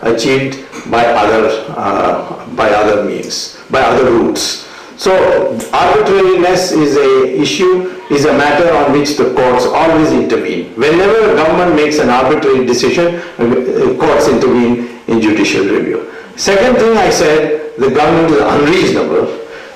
achieved by other means, by other routes. So arbitrariness is a matter on which the courts always intervene. Whenever a government makes an arbitrary decision, courts intervene in judicial review. Second thing I said, the government is unreasonable,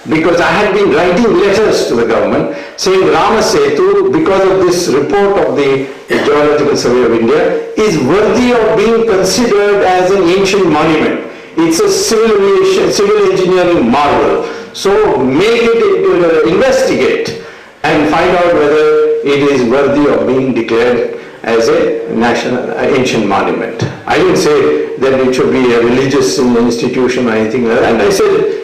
because I had been writing letters to the government saying Rama Setu, because of this report of the Geological Survey of India, is worthy of being considered as an ancient monument. It's a civil engineering marvel. So make it, investigate and find out whether it is worthy of being declared as a national ancient monument. I didn't say that it should be a religious institution or anything like that. I said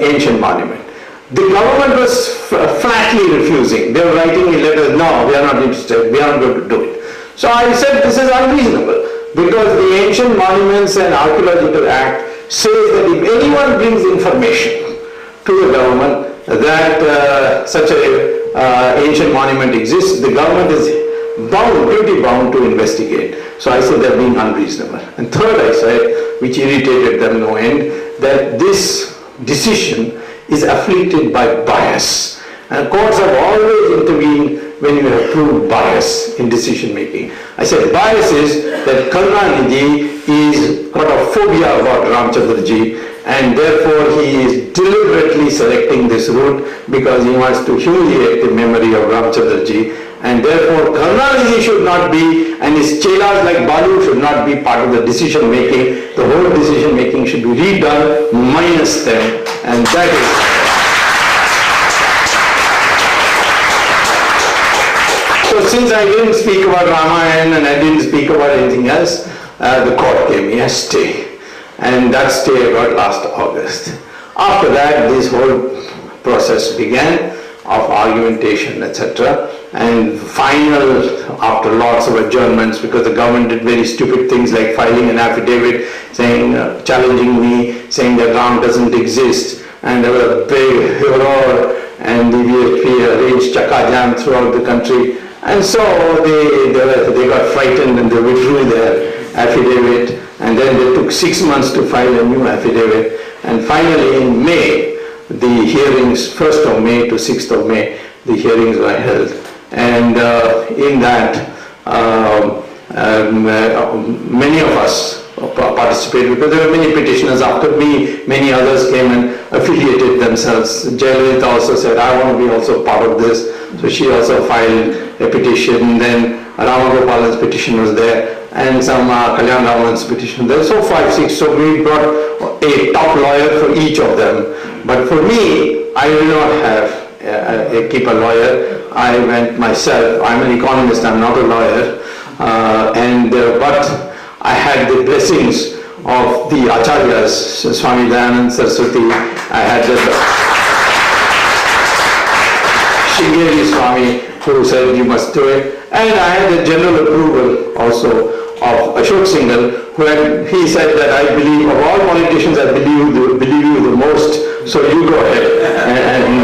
ancient monument. The government was flatly refusing. They were writing a letter, no, we are not interested, we are not going to do it. So I said this is unreasonable, because the Ancient Monuments and Archaeological Act says that if anyone brings information to the government that such an ancient monument exists, the government is duty bound to investigate. So I said they're being unreasonable. And third, I said, which irritated them no end, that this decision is afflicted by bias. And courts have always intervened when you have proved bias in decision making. I said bias is that Karunanidhi is got a phobia about Ramchandraji, and therefore he is deliberately selecting this route because he wants to humiliate the memory of Ramchandraji, and therefore Karunanidhi should not be, and his chelas like Balu should not be part of the decision making. The whole decision making should be redone minus them, and that is. So since I didn't speak about Ramayana and I didn't speak about anything else, the court gave me a stay. And that stay I got last August. After that, this whole process began of argumentation, etc. And final, after lots of adjournments, because the government did very stupid things like filing an affidavit saying, challenging me, saying that Ram doesn't exist. And there was a big roar, and the VHP arranged chakka jam throughout the country. And so they got frightened and they withdrew their affidavit, and then they took 6 months to file a new affidavit. And finally in May, the hearings, 1st of May to 6th of May, the hearings were held. And in that, many of us participated, because there were many petitioners after me, many others came and affiliated themselves. Jayalalitha also said, I want to be also part of this. So she also filed a petition. Then Rama Gopalan's petition was there, and some Kalyan Raman's petition there. So 5, 6. So we brought a top lawyer for each of them. But for me, I did not have keep a lawyer. I went myself. I'm an economist. I'm not a lawyer. But I had the blessings of the Acharyas, Swami Dayanand Saraswati. I had the Shingeri Swami, who said you must do it. And I had the general approval also of Ashok Singhal, he said that I believe, of all politicians, I believe you the most, so you go ahead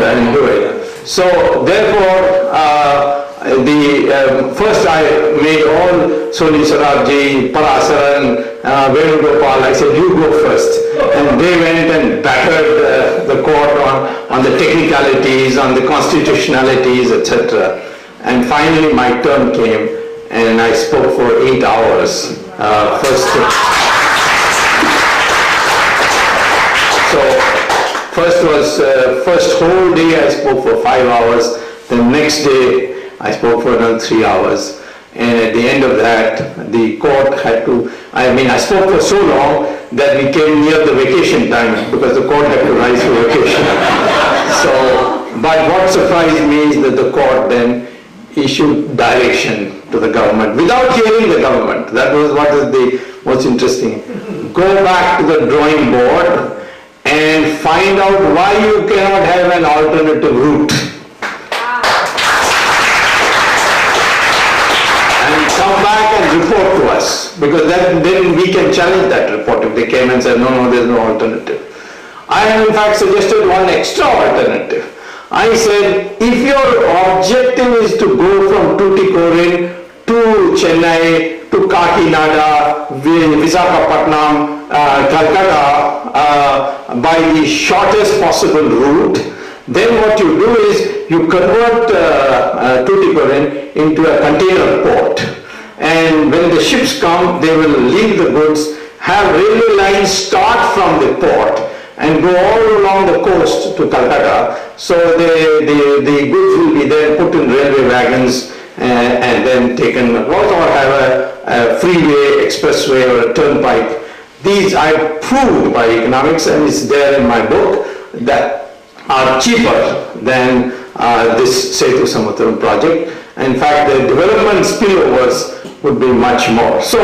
and do it. So therefore, first I made all Soni Sarabji, Parasaran, Venugopal, I said you go first. And they went and battered the court on the technicalities, on the constitutionalities, etc. And finally my turn came and I spoke for 8 hours. First whole day I spoke for 5 hours. The next day I spoke for another 3 hours. And at the end of that, the court had to, I spoke for so long that we came near the vacation time because the court had to rise for vacation. But what surprised me is that the court then issued direction to the government without hearing the government. That was what is the most interesting. Go back to the drawing board and find out why you cannot have an alternative route. And come back and report to us, because then we can challenge that report if they came and said, no, there's no alternative. I have in fact suggested one extra alternative. I said, if your objective is to go from Tuticorin to Chennai to Kakinada Visakhapatnam, Calcutta by the shortest possible route, then what you do is you convert Tuticorin into a container port. And when the ships come, they will leave the goods, have railway lines start from the port and go all along the coast to Calcutta. So the goods will be then put in railway wagons and then taken, or have a freeway, expressway or a turnpike. These I proved by economics, and it's there in my book, that are cheaper than this Setu Samudram project. In fact, the development spillovers would be much more. So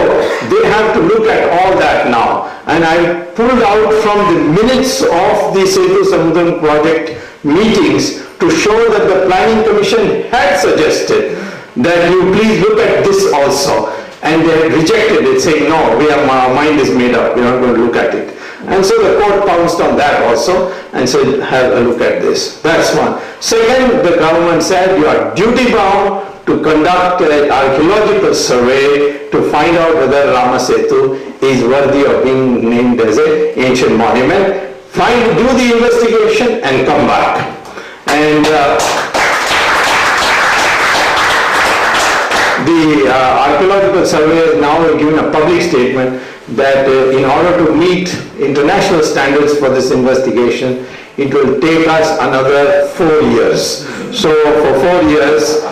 they have to look at all that now. And I pulled out from the minutes of the Setu Samudram project meetings to show that the Planning Commission had suggested that you please look at this also. And they had rejected it, saying, no, our mind is made up, we're not going to look at it. And so the court pounced on that also and said, have a look at this. That's one. Second, the government said you are duty bound to conduct an archaeological survey to find out whether Rama Setu is worthy of being named as an ancient monument. Do the investigation and come back. And the archaeological survey has now given a public statement that in order to meet international standards for this investigation, it will take us another 4 years. So for 4 years,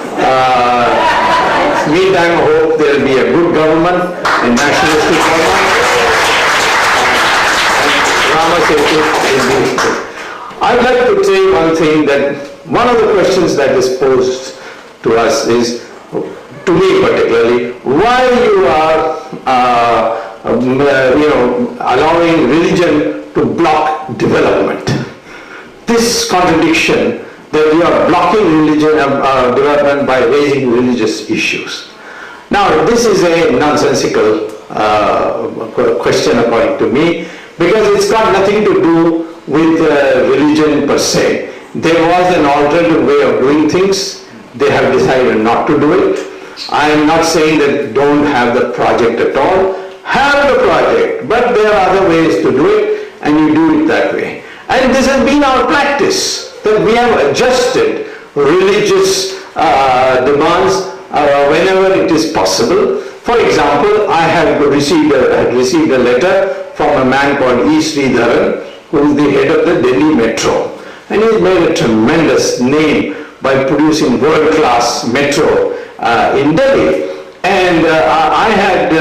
meantime I hope there will be a good government, a nationalistic government, and Rama Setu will be good. I'd like to say one thing, that one of the questions that is posed to us is, to me particularly, why you are allowing religion to block development. This contradiction that you are blocking religion development by raising religious issues. Now, this is a nonsensical question according to me, because it's got nothing to do with religion per se. There was an alternative way of doing things. They have decided not to do it. I am not saying that don't have the project at all. Have the project, but there are other ways to do it, and you do it that way. And this has been our practice, that we have adjusted religious demands whenever it is possible. For example, I had received a letter from a man called E. Sridharan, who is the head of the Delhi Metro. And he made a tremendous name by producing world-class metro in Delhi. And I had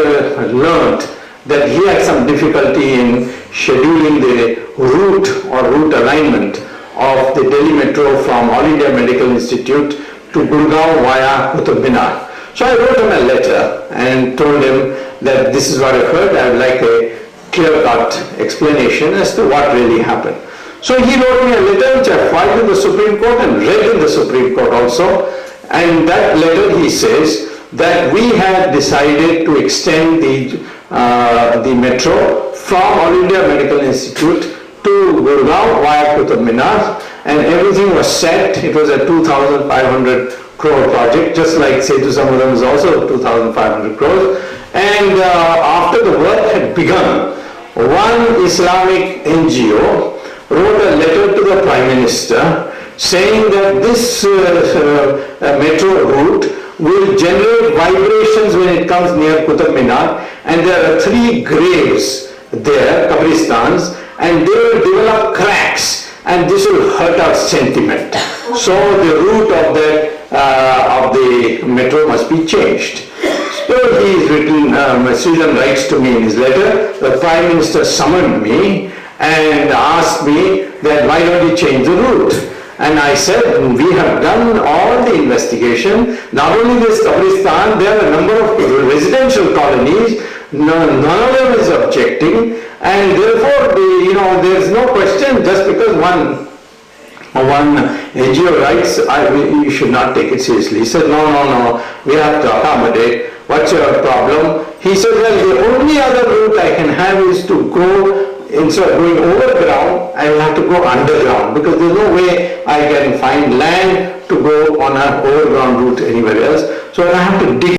learned that he had some difficulty in scheduling the route or route alignment of the Delhi Metro from All India Medical Institute to Gurgaon via Qutub Minar. So I wrote him a letter and told him that this is what I heard. I would like a clear-cut explanation as to what really happened. So he wrote me a letter which I filed in the Supreme Court and read in the Supreme Court also. And that letter he says that we had decided to extend the metro from All India Medical Institute to Gurgaon via Qutub Minar, and everything was set. It was a 2,500 crore project, just like Setu Samudram is also 2,500 crores. And after the work had begun, one Islamic NGO wrote a letter to the Prime Minister saying that this metro route will generate vibrations when it comes near Qutub Minar, and there are 3 graves there, Qabristans, and they will develop cracks, and this will hurt our sentiment. So the route of the metro must be changed. So he is written, Sridharan writes to me in his letter, the Prime Minister summoned me and asked me that why don't you change the route? And I said, we have done all the investigation. Not only this Qabristan, there are a number of residential colonies. None of them is objecting, and therefore, there is no question. Just because one NGO writes, you should not take it seriously. He said, no, we have to accommodate. What's your problem? He said, well, the only other route I can have is to go. Instead of going overground, I will have to go underground, because there is no way I can find land to go on an overground route anywhere else. So I have to dig